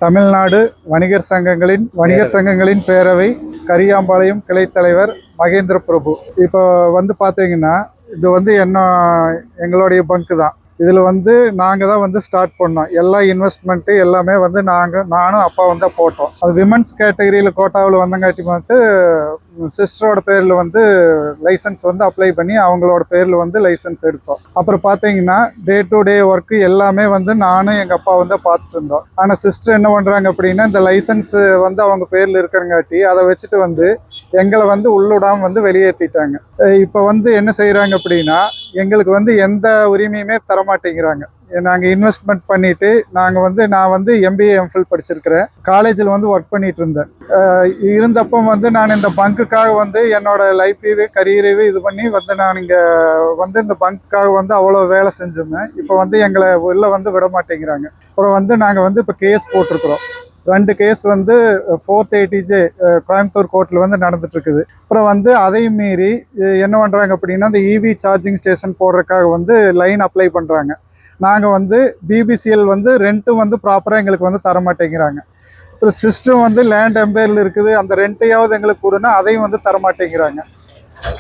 தமிழ்நாடு வணிகர் சங்கங்களின் பேரவை கரியாம்பாளையம் கிளைத் தலைவர் மகேந்திர பிரபு. இப்போ பார்த்தீங்கன்னா இது எங்களுடைய பங்கு தான். இதில் நாங்கள் தான் ஸ்டார்ட் பண்ணோம். எல்லா இன்வெஸ்ட்மெண்ட்டு எல்லாமே நானும் அப்பா போட்டோம். அது விமன்ஸ் கேட்டகரியில் கோட்டாவில் வந்தங்காட்டி சிஸ்டரோட பேரில் லைசன்ஸ் அப்ளை பண்ணி அவங்களோட பேரில் லைசன்ஸ் எடுத்தோம். அப்புறம் பார்த்தீங்கன்னா டே டு டே ஒர்க்கு எல்லாமே நானும் எங்கள் அப்பா பார்த்துட்டு இருந்தோம். ஆனால் சிஸ்டர் என்ன பண்ணுறாங்க அப்படின்னா, இந்த லைசன்ஸ் அவங்க பேரில் இருக்கிறங்காட்டி அதை வச்சுட்டு எங்களை உள்ளுடாமல் வெளியேற்றிட்டாங்க. இப்போ என்ன செய்கிறாங்க அப்படின்னா, எங்களுக்கு எந்த உரிமையுமே தரமாட்டேங்கிறாங்க. நாங்கள் இன்வெஸ்ட்மெண்ட் பண்ணிவிட்டு நான் எம்பிஏ எம்ஃபில் படிச்சிருக்கிறேன். காலேஜில் ஒர்க் பண்ணிட்டு இருந்தேன். இருந்தப்போ நான் இந்த பங்குக்காக என்னோட லைஃபையே கரியரையே இது பண்ணி நான் இங்கே இந்த பங்குக்காக அவ்வளோ வேலை செஞ்சுருந்தேன். இப்போ எங்களை உள்ளே விட மாட்டேங்கிறாங்க. அப்புறம் நாங்கள் இப்போ கேஸ் போட்டிருக்கிறோம். 2 கேஸ் 480J கோயம்புத்தூர் கோர்ட்டில் நடந்துட்டுருக்குது. அப்புறம் அதையும் மீறி என்ன பண்ணுறாங்க அப்படின்னா, இந்த இவி சார்ஜிங் ஸ்டேஷன் போடுறதுக்காக லைன் அப்ளை பண்ணுறாங்க. நாங்கள் பிபிசிஎல் ரெண்ட்டும் ப்ராப்பராக எங்களுக்கு தர மாட்டேங்கிறாங்க. அப்புறம் சிஸ்டம் லேண்ட் எம்பையரில் இருக்குது, அந்த ரெண்ட்டையாவது எங்களுக்கு கொடுன்னா அதையும் தர மாட்டேங்கிறாங்க.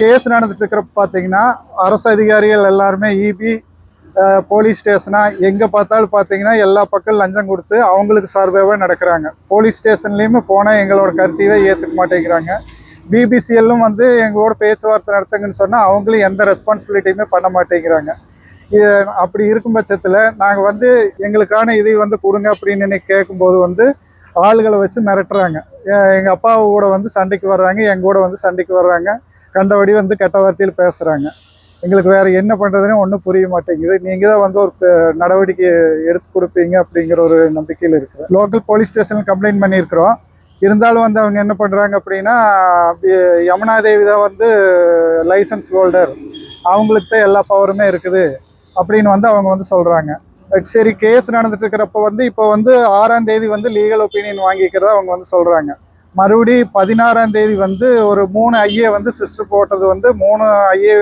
கேஸ் நடந்துட்டு இருக்கிறப்ப பார்த்தீங்கன்னா, அரசு அதிகாரிகள் எல்லாருமே இபி போலீஸ் ஸ்டேஷனாக எங்கே பார்த்தாலும் பார்த்தீங்கன்னா எல்லா பக்கம் லஞ்சம் கொடுத்து அவங்களுக்கு சார்பாகவே நடக்கிறாங்க. போலீஸ் ஸ்டேஷன்லேயுமே போனால் எங்களோட கருத்தையே ஏற்றுக்க மாட்டேங்கிறாங்க. பிபிசிஎல்லும் எங்களோட பேச்சுவார்த்தை நடத்துங்கன்னு சொன்னால் அவங்களும் எந்த ரெஸ்பான்சிபிலிட்டியுமே பண்ண மாட்டேங்கிறாங்க. இது அப்படி இருக்கும் பட்சத்தில் நாங்கள் எங்களுக்கான இதை கொடுங்க அப்படின்னு கேட்கும்போது ஆளுகளை வச்சு மிரட்டுறாங்க. எங்கள் அப்பாவோட சண்டைக்கு வர்றாங்க, எங்கூட சண்டைக்கு வர்றாங்க. கண்டபடி கெட்ட வார்த்தையில் பேசுகிறாங்க. எங்களுக்கு வேறு என்ன பண்ணுறதுன்னு ஒன்றும் புரிய மாட்டேங்குது. நீங்கள் தான் ஒரு நடவடிக்கை எடுத்து கொடுப்பீங்க அப்படிங்கிற ஒரு நம்பிக்கையில் இருக்கிறேன். லோக்கல் போலீஸ் ஸ்டேஷனில் கம்ப்ளைண்ட் பண்ணியிருக்கிறோம். இருந்தாலும் அவங்க என்ன பண்ணுறாங்க அப்படின்னா, யமுனாதேவி தான் லைசன்ஸ் ஹோல்டர், அவங்களுக்கு தான் எல்லா பவருமே இருக்குது அப்படின்னு அவங்க சொல்கிறாங்க. சரி, கேஸ் நடந்துட்டு இருக்கிறப்ப இப்போ 6ஆம் தேதி லீகல் ஒப்பீனியன் வாங்கிக்கிறதா அவங்க சொல்கிறாங்க. மறுபடி 16ஆம் தேதி ஒரு 3 ஐஏ சிஸ்டர் போட்டது 3 ஐஏ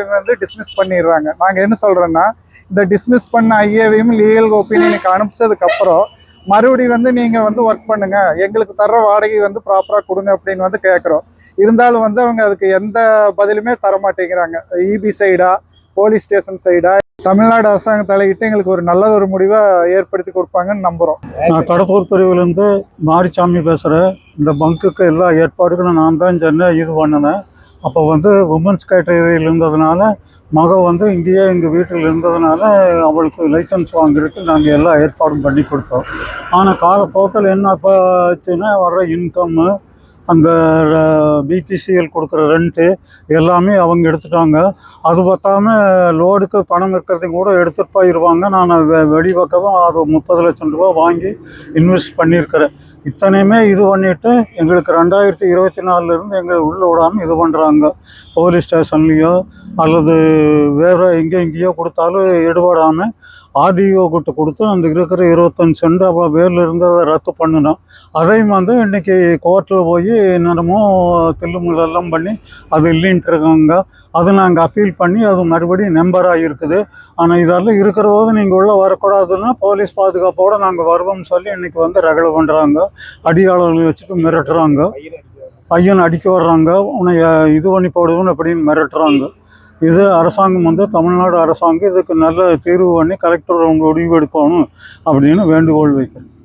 டிஸ்மிஸ் பண்ணிடுறாங்க. நாங்கள் என்ன சொல்கிறோன்னா, இந்த டிஸ்மிஸ் பண்ண ஐஏவையும் லீகல் ஒப்பீனியனுக்கு அனுப்பிச்சதுக்கப்புறம் மறுபடி நீங்கள் ஒர்க் பண்ணுங்கள், எங்களுக்கு தர்ற வாடகை ப்ராப்பராக கொடுங்க அப்படின்னு கேட்குறோம். இருந்தாலும் அவங்க அதுக்கு எந்த பதிலுமே தர மாட்டேங்கிறாங்க. இபி சைடா போலீஸ் ஸ்டேஷன் சைடா தமிழ்நாடு அரசாங்கம் தலையிட்டு எங்களுக்கு ஒரு நல்ல ஒரு முடிவை ஏற்படுத்தி கொடுப்பாங்கன்னு நம்புகிறோம். நான் கடத்தூர் பிரிவுலேருந்து மாரிசாமி பேசுகிறேன். இந்த பங்குக்கு எல்லா ஏற்பாடுகளும் நான் தான் இது பண்ணினேன். அப்போ உமன்ஸ் கேட்டகரியில் இருந்ததுனால இங்கேயே எங்கள் வீட்டில் இருந்ததுனால அவளுக்கு லைசன்ஸ் வாங்குறதுக்கு நாங்கள் எல்லா ஏற்பாடும் பண்ணி கொடுத்தோம். ஆனால் காலப்போக்கில் என்ன ஆச்சுன்னா, வர்ற இன்கம்மு, அந்த பிபிசிஎல் கொடுக்குற ரெண்ட்டு எல்லாமே அவங்க எடுத்துட்டாங்க. அது பார்த்தாமல் லோடுக்கு பணம் இருக்கிறதையும் கூட எடுத்துகிட்டு போயிடுவாங்க. நான் வெளி பக்கமும் அது 30 லட்சம் ரூபா வாங்கி இன்வெஸ்ட் பண்ணியிருக்கிறேன். இத்தனையுமே இது பண்ணிவிட்டு எங்களுக்கு 2024 எங்களை உள்ளே விடாமல் இது பண்ணுறாங்க. போலீஸ் ஸ்டேஷன்லேயோ அல்லது வேறு எங்கேயோ கொடுத்தாலும் எடுபடாமல் ஆர்டிஓ கிட்ட கொடுத்து அந்த இருக்கிற 25 சென்ட் அவள் பேரில் இருந்ததை ரத்து பண்ணினோம். அதையும் இன்றைக்கி கோர்ட்டில் போய் என்னென்னமோ தில்லுமுள்ளெல்லாம் பண்ணி அது இல்லைன்ட்டு இருக்காங்க. அது நாங்கள் அப்பீல் பண்ணி அது மறுபடியும் நம்பராக இருக்குது. ஆனால் இதெல்லாம் இருக்கிற போது நீங்கள் உள்ளே வரக்கூடாதுன்னா போலீஸ் பாதுகாப்போடு நாங்கள் வருவோம்னு சொல்லி இன்றைக்கி ரகலை பண்ணுறாங்க. அடியாளர்களை வச்சுட்டு மிரட்டுறாங்க. பையன் அடிக்க வர்றாங்க, உன்னை இது பண்ணி போடுவோன்னு அப்படின்னு மிரட்டுறாங்க. இது அரசாங்கம் தமிழ்நாடு அரசாங்கம் இதுக்கு நல்ல தீர்வு பண்ணி கலெக்டர் முடிவு எடுக்கணும் அப்படின்னு வேண்டுகோள் வைக்கிறேன்.